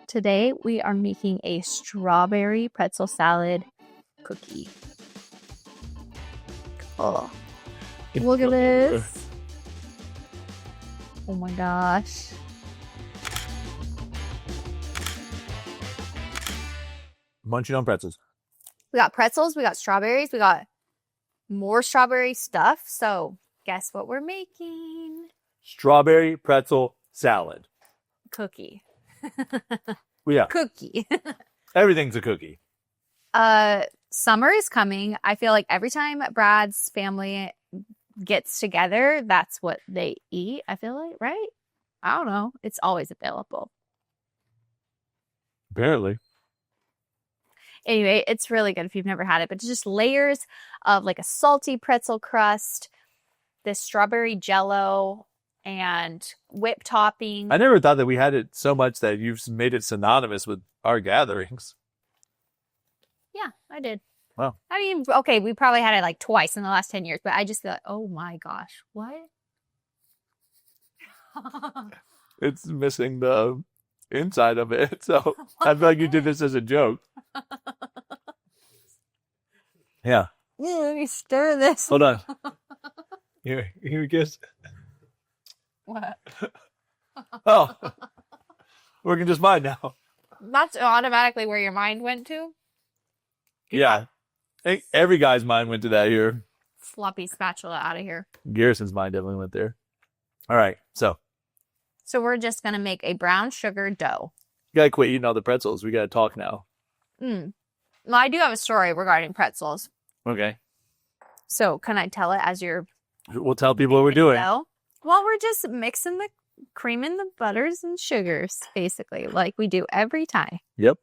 Today we are making a strawberry pretzel salad cookie. Oh, look at this. Oh my gosh. Munching on pretzels. We got pretzels, we got strawberries, we got more strawberry stuff. So guess what we're making? Strawberry pretzel salad. Cookie. Yeah. Cookie. Everything's a cookie. Summer is coming. I feel like every time Brad's family gets together, that's what they eat. I feel like, right? I don't know. It's always available. Apparently. Anyway, it's really good if you've never had it, but it's just layers of like a salty pretzel crust, this strawberry Jell-O, and whipped topping. I never thought that we had it so much that you've made it synonymous with our gatherings. Yeah, I did. Wow. I mean, okay, we probably had it like twice in the last 10 years, but I just thought, oh my gosh, what? It's missing the inside of it, so I feel like you did this as a joke. Yeah. Let me stir this. Hold on. Here kiss. What? Oh. Working just fine now. That's automatically where your mind went to. Yeah. I think every guy's mind went to that here. Floppy spatula out of here. Garrison's mind definitely went there. All right. So we're just going to make a brown sugar dough. you got to quit eating all the pretzels. We got to talk now. Well, I do have a story regarding pretzels. Okay. So can I tell it as you're... We'll tell people what we're doing. Well, we're just mixing the cream and the butters and sugars, basically, like we do every time. Yep.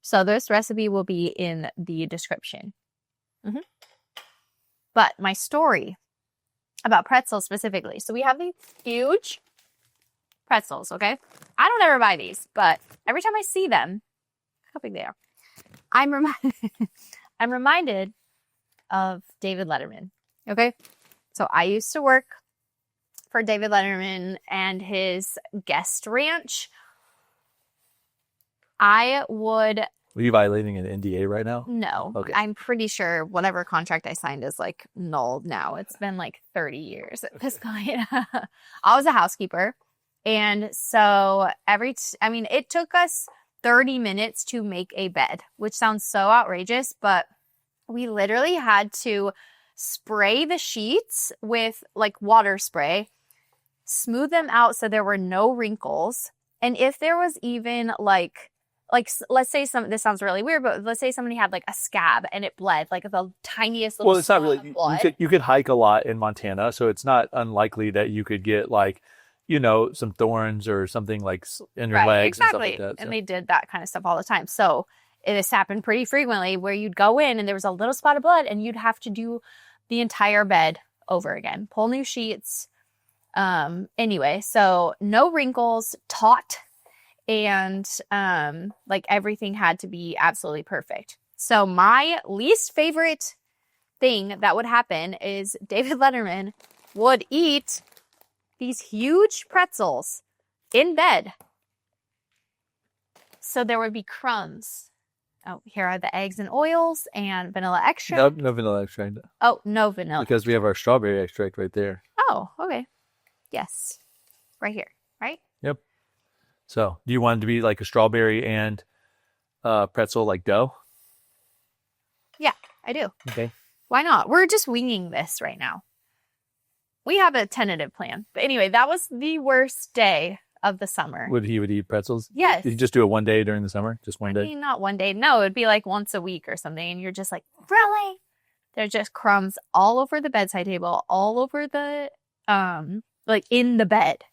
So this recipe will be in the description. But my story about pretzels specifically. So we have these huge pretzels, okay? I don't ever buy these, but every time I see them, how big they are, I'm reminded of David Letterman, okay? So I used to work for David Letterman and his guest ranch. Are you violating an NDA right now? No. Okay. I'm pretty sure whatever contract I signed is like null now. It's been like 30 years at this point. I was a housekeeper. And so it took us 30 minutes to make a bed, which sounds so outrageous, but we literally had to spray the sheets with like water spray, smooth them out so there were no wrinkles. And if there was even like let's say this sounds really weird, but let's say somebody had like a scab and it bled, like the tiniest little. Well, it's not really. Blood. You could hike a lot in Montana, so it's not unlikely that you could get like, some thorns or something like in your legs and stuff like that. So. And they did that kind of stuff all the time. So it has happened pretty frequently where you'd go in and there was a little spot of blood and you'd have to do the entire bed over again, pull new sheets. Anyway, so no wrinkles, taut. And like everything had to be absolutely perfect. So my least favorite thing that would happen is David Letterman would eat these huge pretzels in bed. So there would be crumbs. Oh, here are the eggs and oils and vanilla extract. No vanilla extract. Oh, no vanilla. Because we have our strawberry extract right there. Oh, okay. Yes. Right here, right? Yep. So, do you want it to be like a strawberry and pretzel like dough? Yeah, I do. Okay. Why not? We're just winging this right now. We have a tentative plan. But anyway, that was the worst day of the summer. He would eat pretzels? Yes. Did you just do it one day during the summer? Just one day? I mean, not one day. No, it'd be like once a week or something. And you're just like, really? There's just crumbs all over the bedside table, all over the, like in the bed.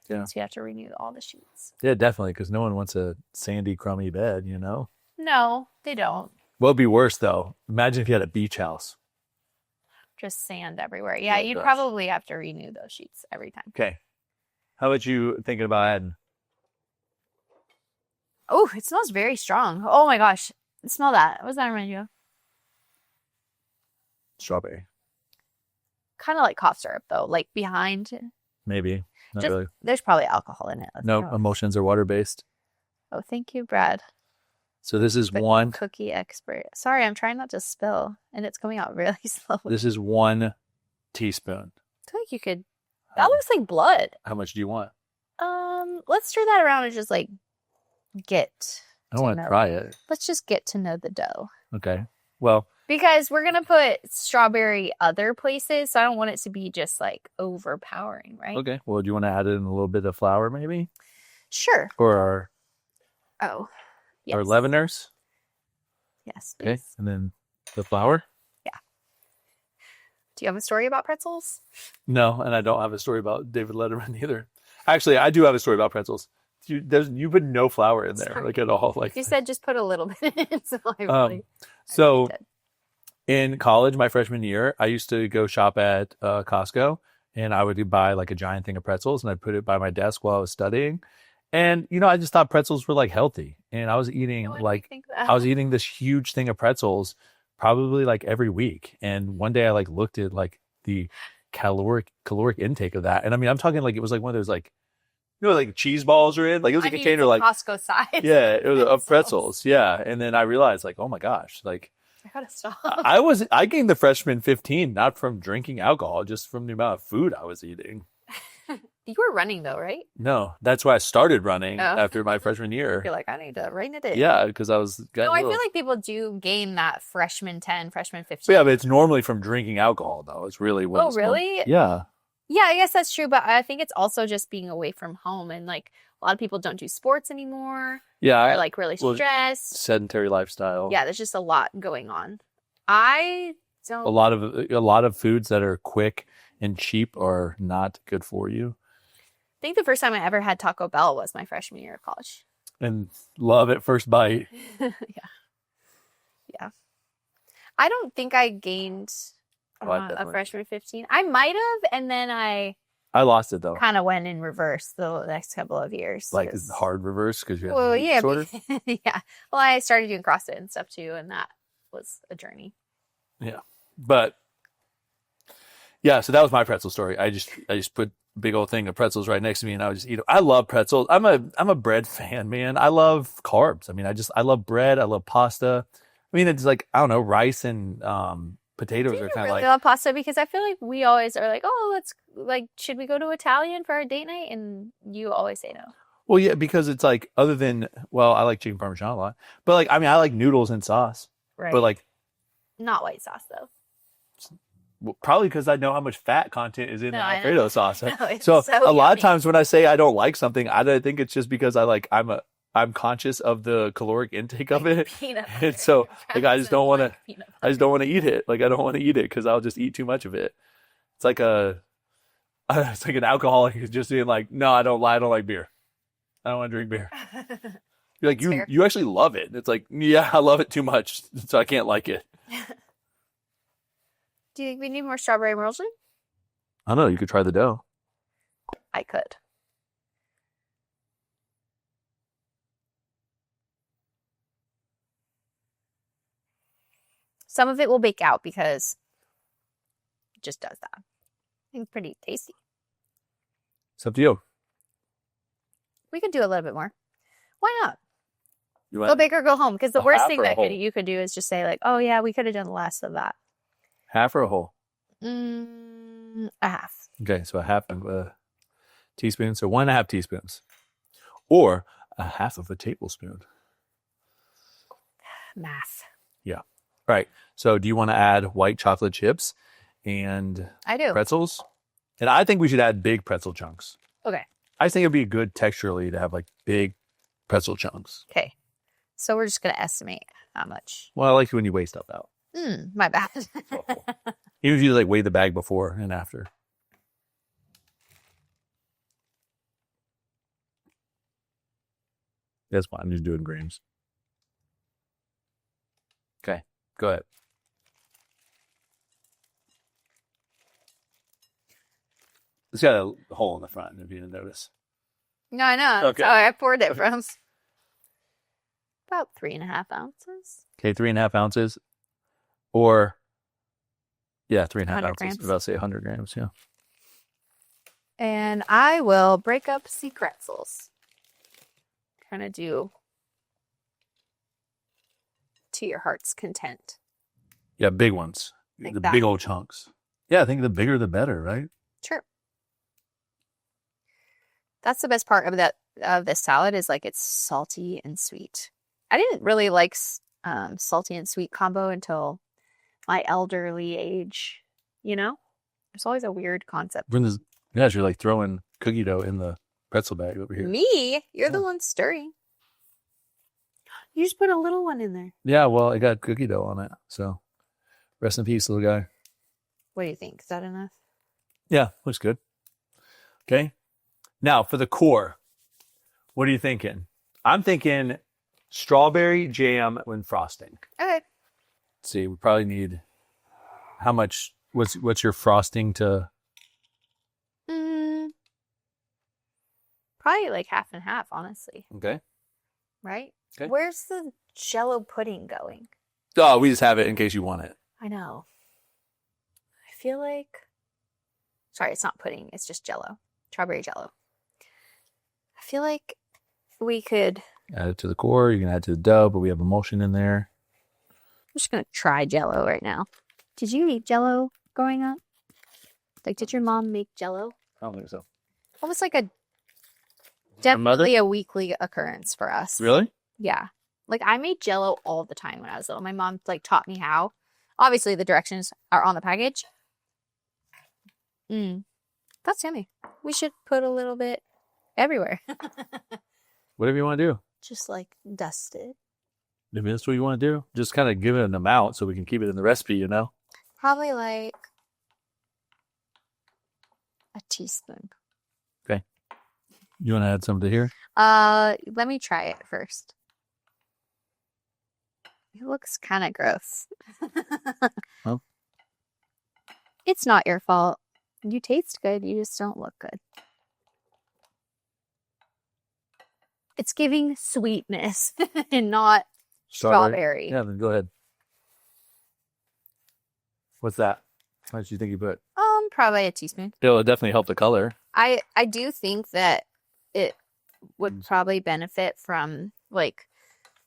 Yeah. So you have to renew all the sheets. Yeah, definitely, because no one wants a sandy, crummy bed, No, they don't. What would be worse, though? Imagine if you had a beach house. Just sand everywhere. Yeah, Oh, you'd gosh. probably have to renew those sheets every time. Okay. How about you thinking about adding? Oh, it smells very strong. Oh my gosh. Smell that. What does that remind you of? Strawberry. Kind of like cough syrup, though. Like behind. Maybe. Not really. There's probably alcohol in it. No, emulsions are water-based. Oh, thank you, Brad. So this is The one cookie expert. Sorry, I'm trying not to spill, and it's coming out really slowly. This is 1 teaspoon. I feel like you could. That looks like blood. How much do you want? Let's stir that around and just like get. I don't want to try it. Let's just get to know the dough. Okay. Well, because we're gonna put strawberry other places, so I don't want it to be just like overpowering, right? okay. Well, do you want to add in a little bit of flour, maybe, Sure. or Oh, yes. our leaveners? Yes. Okay, Please. and then the flour. Do you have a story about pretzels? No, and I don't have a story about David Letterman either. Actually, I do have a story about pretzels. You put no flour in there, like at all. Like you said, just put a little bit in. So I really, so in college, my freshman year, I used to go shop at Costco, and I would buy like a giant thing of pretzels, and I'd put it by my desk while I was studying. And I just thought pretzels were like healthy, and I was eating this huge thing of pretzels probably like every week. And one day I like looked at like the caloric intake of that, and I mean I'm talking like it was like one of those like like cheese balls are in, like it was a container like Costco size. Yeah, it was of pretzels. Yeah, and then I realized like, oh my gosh, like I gotta stop. I gained the freshman 15 not from drinking alcohol, just from the amount of food I was eating. You were running though, right? No, that's why I started running after my freshman year. You're like, I need to rein it in. Yeah, because I was. No, I feel like people do gain that freshman 10, freshman 15. Yeah, but it's normally from drinking alcohol, though. It's really what. Oh, really? Yeah. Yeah, I guess that's true, but I think it's also just being away from home, and like a lot of people don't do sports anymore. Yeah, they're like really stressed. Sedentary lifestyle. Yeah, there's just a lot going on. I don't. A lot of foods that are quick and cheap are not good for you. I think the first time I ever had Taco Bell was my freshman year of college. And love at first bite. Yeah. I don't think I gained a freshman 15. I might have, and then I lost it though. Kind of went in reverse the next couple of years. Like hard reverse because you had yeah. Well, I started doing CrossFit and stuff too, and that was a journey. Yeah, but yeah, so that was my pretzel story. I just put a big old thing of pretzels right next to me, and I would just eat them. I love pretzels. I'm a bread fan, man. I love carbs. I mean, I love bread. I love pasta. I mean, it's like I don't know, rice and potatoes are kind of like. I love pasta because I feel like we always are like, oh, let's like, should we go to Italian for our date night? And you always say no. Well, yeah, because it's like I like chicken parmesan a lot, but like I mean, I like noodles and sauce, right? But like, not white sauce though. Well, probably because I know how much fat content is in the Alfredo sauce. No, so a lot of times when I say I don't like something, I don't think it's just because I'm conscious of the caloric intake of it, and so like I just don't want to eat it. Like I don't want to eat it because I'll just eat too much of it. It's like it's like an alcoholic who's just being like, no, I don't like beer. I don't want to drink beer. You're like you actually love it. It's like, yeah, I love it too much, so I can't like it. Do you think we need more strawberry emulsion? I don't know. You could try the dough. I could. Some of it will bake out because it just does that. I think it's pretty tasty. It's up to you. We could do a little bit more. Why not? You go big or go home. Because the worst thing that you could do is just say like, oh yeah, we could have done less of that. Half or a whole? A half. Okay, so a half of a teaspoon. So 1.5 teaspoons. Or a half of a tablespoon. Math. Yeah. All right. So do you want to add white chocolate chips and I do. Pretzels? And I think we should add big pretzel chunks. Okay. I just think it'd be good texturally to have like big pretzel chunks. Okay. So we're just going to estimate how much. Well, I like when you weigh stuff out. My bad. Even if you like weigh the bag before and after. That's fine. I'm just doing grams. Okay, go ahead. It's got a hole in the front, if you didn't notice. No, I know. Okay. That's how I poured it from. About 3.5 ounces. Okay, 3.5 ounces. Or, yeah, 3.5 ounces. Grams. I was about to say 100 grams, yeah. And I will break up the pretzels. Kind of do to your heart's content. Yeah, big ones. Like the that. big old chunks. Yeah, I think the bigger the better, right? Sure. That's the best part of this salad is like it's salty and sweet. I didn't really like salty and sweet combo until my elderly age. You know, it's always a weird concept. Yeah, you're like throwing cookie dough in the pretzel bag over here. Me? You're the one stirring. You just put a little one in there. Yeah, well, it got cookie dough on it. So rest in peace, little guy. What do you think? Is that enough? Yeah, looks good. Okay. Now for the core, what are you thinking? I'm thinking strawberry jam and frosting. Okay. Let's see, we probably need how much? What's your frosting to? Probably like half and half, honestly. Okay. Right? Okay. Where's the Jell-O pudding going? Oh, we just have it in case you want it. I know. I feel like... Sorry, it's not pudding. It's just Jell-O. Strawberry Jell-O. I feel like we could... Add it to the core. You can add it to the dough, but we have emulsion in there. I'm just going to try Jell-O right now. Did you eat Jell-O growing up? Like, did your mom make Jell-O? I don't think so. It was like definitely a weekly occurrence for us. Really? Yeah. Like, I made Jell-O all the time when I was little. My mom, like, taught me how. Obviously, the directions are on the package. That's yummy. We should put a little bit everywhere. Whatever you want to do. Just, like, dust it. If that's what you want to do, just kind of give it an amount so we can keep it in the recipe, you know? Probably, like, a teaspoon. Okay. You want to add some to here? Let me try it first. It looks kind of gross. Well. It's not your fault. You taste good. You just don't look good. It's giving sweetness and not strawberry. Yeah, then go ahead. What's that? How much do you think you put? Probably a teaspoon. It'll definitely help the color. I do think that it would probably benefit from like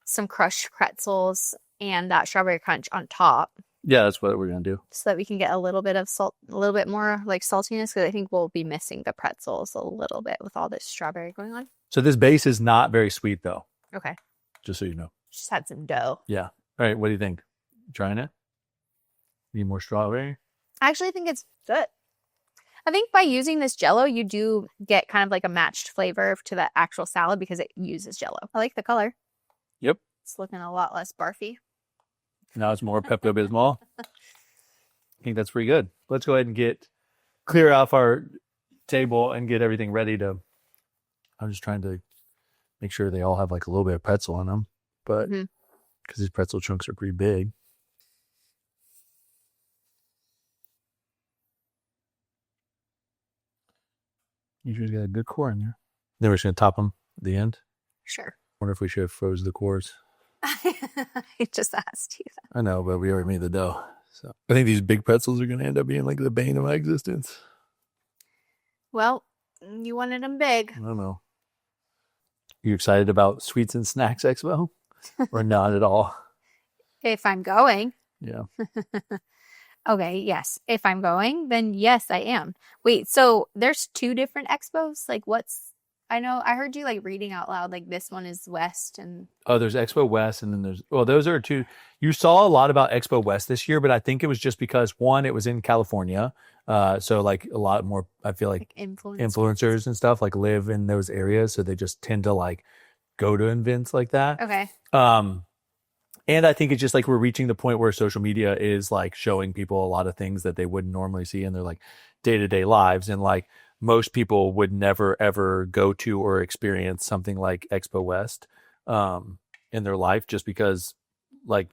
some crushed pretzels and that strawberry crunch on top. Yeah, that's what we're gonna do. So that we can get a little bit of salt, a little bit more like saltiness, because I think we'll be missing the pretzels a little bit with all this strawberry going on. So this base is not very sweet though. Okay. Just so you know. Just had some dough. Yeah. All right. What do you think? Trying it? Need more strawberry? I actually think it's good. I think by using this Jell-O, you do get kind of like a matched flavor to the actual salad because it uses Jell-O. I like the color. Yep. It's looking a lot less barfy. Now it's more Pepto-Bismol. I think that's pretty good. Let's go ahead and clear off our table and get everything ready to. I'm just trying to make sure they all have like a little bit of pretzel on them, but because these pretzel chunks are pretty big. You sure got a good core in there. Then we're just going to top them at the end. Sure. Wonder if we should have froze the cores. I just asked you that. I know, but we already made the dough. So I think these big pretzels are going to end up being like the bane of my existence. Well, you wanted them big. I don't know. You excited about Sweets and Snacks Expo? Or not at all? If I'm going. Yeah. Okay, yes. If I'm going, then yes, I am. Wait, so there's two different expos? Like I know I heard you like reading out loud, like this one is West and... Oh, there's Expo West and then those are two. You saw a lot about Expo West this year, but I think it was just because one, it was in California. So like a lot more, I feel like influencers and stuff like live in those areas. So they just tend to like go to events like that. Okay. And I think it's just like we're reaching the point where social media is like showing people a lot of things that they wouldn't normally see in their like day-to-day lives. And like most people would never, ever go to or experience something like Expo West in their life just because why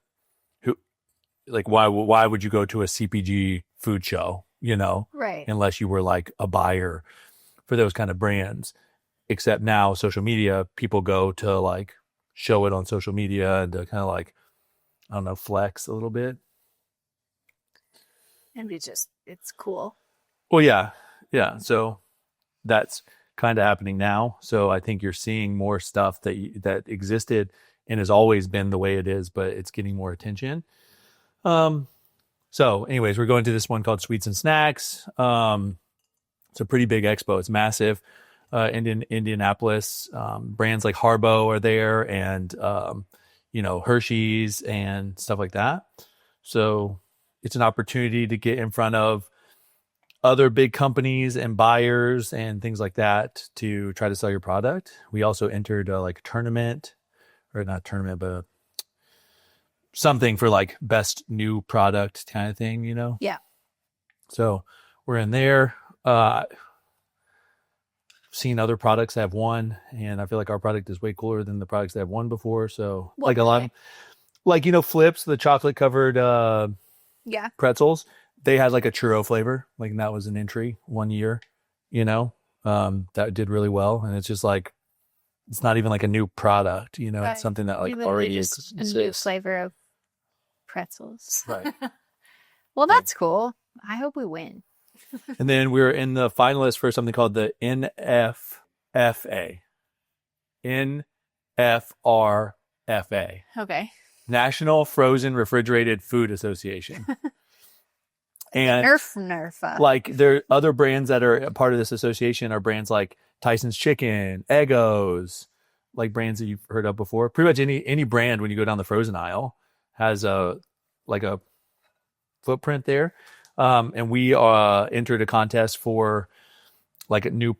would you go to a CPG food show, you know? Right. Unless you were like a buyer for those kind of brands. Except now social media, people go to like show it on social media and to kind of like, I don't know, flex a little bit. And it's cool. Well, yeah. Yeah. So that's kind of happening now. So I think you're seeing more stuff that existed and has always been the way it is, but it's getting more attention. So anyways, we're going to this one called Sweets and Snacks. It's a pretty big expo. It's massive. Indianapolis, brands like Harbo are there, and Hershey's and stuff like that. So it's an opportunity to get in front of other big companies and buyers and things like that to try to sell your product. We also entered like a tournament, or not tournament, but something for like best new product kind of thing, Yeah. So we're in there. Seen other products that have won, and I feel like our product is way cooler than the products that have won before. So like a lot of, like, Flips, the chocolate covered pretzels, they had like a churro flavor, like, and that was an entry one year, that did really well. And it's just like, it's not even like a new product, Right. It's something that like already just exists. a new flavor of pretzels. Right. Well, that's cool. I hope we win. And then we're in the finalist for something called the NFRFA. NFRFA. Okay. National Frozen Refrigerated Food Association. And Nerf. like, there are other brands that are a part of this association are brands like Tyson's Chicken, Eggos, like brands that you've heard of before. Pretty much any brand when you go down the frozen aisle has a footprint there. And we entered a contest for like a new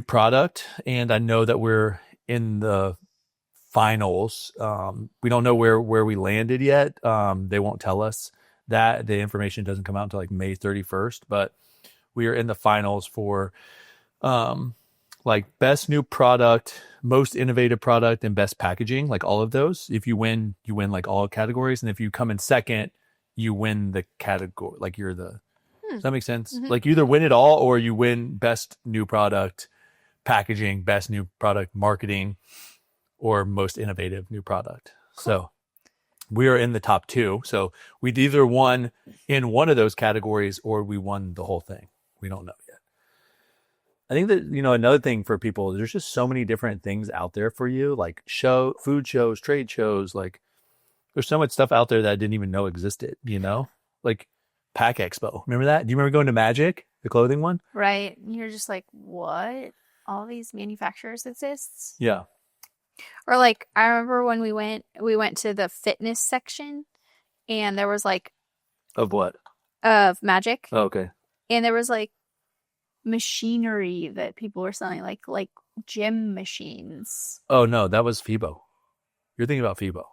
product, and I know that we're in the finals. We don't know where we landed yet. They won't tell us that. The information doesn't come out until like May 31st, but we are in the finals for like best new product, most innovative product, and best packaging, like all of those. If you win, you win like all categories, and if you come in second, you win the category. Like, you're the, does that make sense? Mm-hmm. Like, you either win it all, or you win best new product packaging, best new product marketing, or most innovative new product. Cool. So we are in the top two. So we'd either won in one of those categories, or we won the whole thing. We don't know yet. I think that, another thing for people, there's just so many different things out there for you, like food shows, trade shows, like, there's so much stuff out there that I didn't even know existed, like Pack Expo. Remember that? Do you remember going to Magic, the clothing one? Right. You're just like, what? All these manufacturers exists? Yeah. Or like, I remember when we went to the fitness section, and there was like, of what? Of Magic. Oh, okay. And there was like machinery that people were selling, like gym machines. Oh no, that was FIBO. You're thinking about FIBO.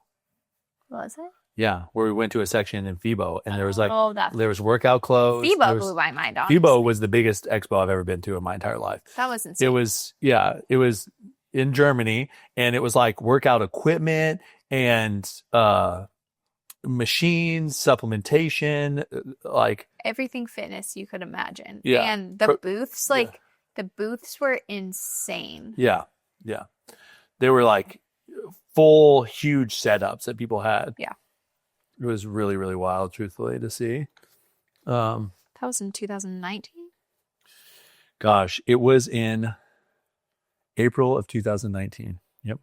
Was it? Yeah, where we went to a section in FIBO, and there was like, that there was workout clothes. FIBO blew my mind, honestly. FIBO was the biggest expo I've ever been to in my entire life. That was insane. It was in Germany, and it was like workout equipment and machines, supplementation, like everything fitness you could imagine. Yeah. And the booths, the booths were insane. Yeah. Yeah. They were like full, huge setups that people had. Yeah. It was really, really wild, truthfully, to see. That was in 2019? Gosh, it was in April of 2019. Yep.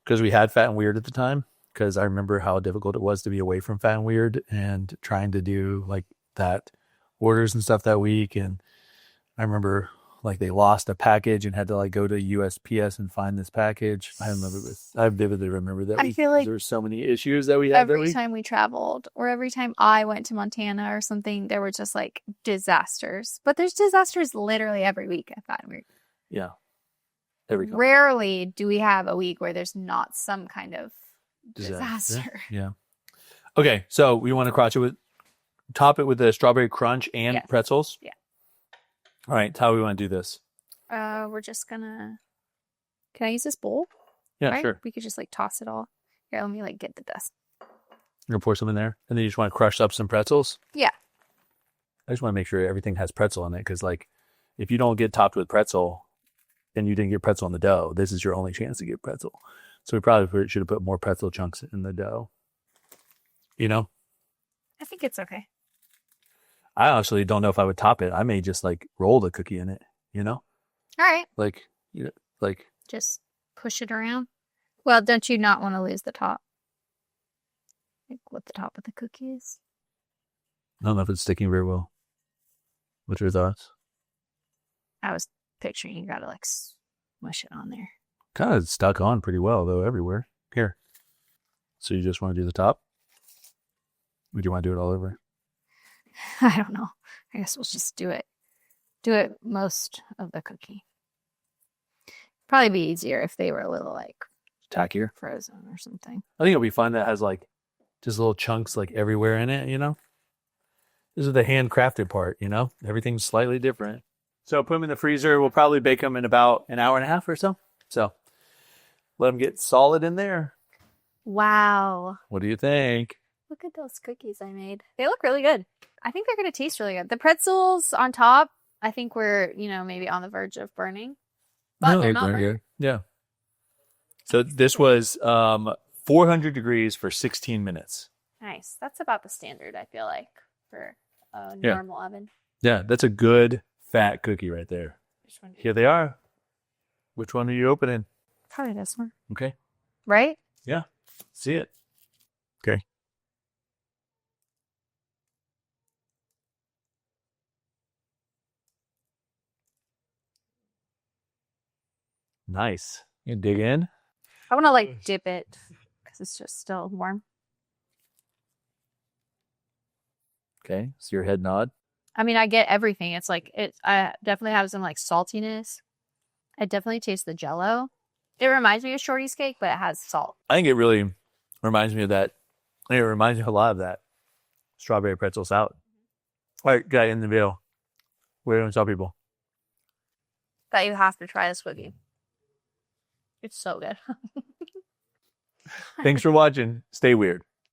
Because we had Fat and Weird at the time. Because I remember how difficult it was to be away from Fat and Weird and trying to do like that orders and stuff that week. And I remember like they lost a package and had to like go to USPS and find this package. I vividly remember that. I feel like there were so many issues that we had every time we traveled, or every time I went to Montana or something, there were just like disasters. But there's disasters literally every week at Fat and Weird. Yeah. Rarely do we have a week where there's not some kind of disaster. Yeah. Okay, so we want to top it with the strawberry crunch and pretzels. Yeah. All right, how do we want to do this? We're just gonna. Can I use this bowl? Yeah, right? sure. We could just like toss it all. Here, let me like get the dust. You're gonna pour some in there, and then you just want to crush up some pretzels. Yeah. I just want to make sure everything has pretzel in it, because like, if you don't get topped with pretzel, and you didn't get pretzel in the dough, this is your only chance to get pretzel. So we probably should have put more pretzel chunks in the dough. I think it's okay. I honestly don't know if I would top it. I may just like roll the cookie in it, All right. Like, just push it around. Well, don't you not want to lose the top? Like what the top of the cookie is? I don't know if it's sticking very well. What's your thoughts? I was picturing you gotta like smush it on there. Kind of stuck on pretty well though everywhere. Here. So you just want to do the top? Or do you want to do it all over? I don't know. I guess we'll just do it. Do it most of the cookie. Probably be easier if they were a little like Tackier. frozen or something. I think it'll be fun that has like just little chunks like everywhere in it, you know? This is the handcrafted part, you know? Everything's slightly different. So put them in the freezer. We'll probably bake them in about an hour and a half or so. So let them get solid in there. Wow. What do you think? Look at those cookies I made. They look really good. I think they're going to taste really good. The pretzels on top, I think we're, maybe on the verge of burning. But they're not burning. Yeah. So this was 400 degrees for 16 minutes. Nice. That's about the standard, I feel like, for a normal oven. Yeah, that's a good fat cookie right there. Which one? Here they are. Which one are you opening? Probably this one. Okay. Right? Yeah. See it. Okay. Nice. You dig in? I want to like dip it because it's just still warm. Okay. So your head nod. I mean, I get everything. It's like I definitely have some like saltiness. I definitely taste the Jell-O. It reminds me of Shorty's cake, but it has salt. I think it really reminds me of that. It reminds me a lot of that strawberry pretzel salad. All right, guy in the video. What are you going to tell people? That you have to try this cookie. It's so good. Thanks for watching. Stay weird.